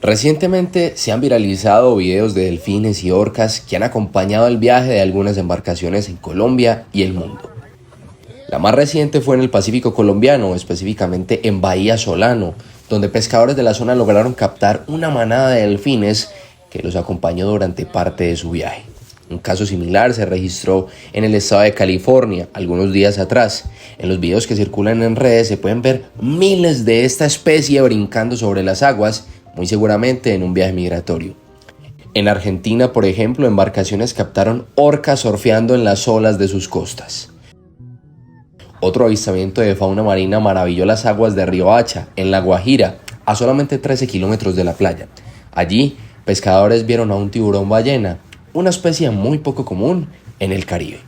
Recientemente se han viralizado videos de delfines y orcas que han acompañado el viaje de algunas embarcaciones en Colombia y el mundo. La más reciente fue en el Pacífico colombiano, específicamente en Bahía Solano, donde pescadores de la zona lograron captar una manada de delfines que los acompañó durante parte de su viaje. Un caso similar se registró en el estado de California algunos días atrás. En los videos que circulan en redes se pueden ver miles de esta especie brincando sobre las aguas, muy seguramente en un viaje migratorio. En Argentina, por ejemplo, embarcaciones captaron orcas surfeando en las olas de sus costas. Otro avistamiento de fauna marina maravilló las aguas de Río Hacha, en La Guajira, a solamente 13 kilómetros de la playa. Allí, pescadores vieron a un tiburón ballena, una especie muy poco común en el Caribe.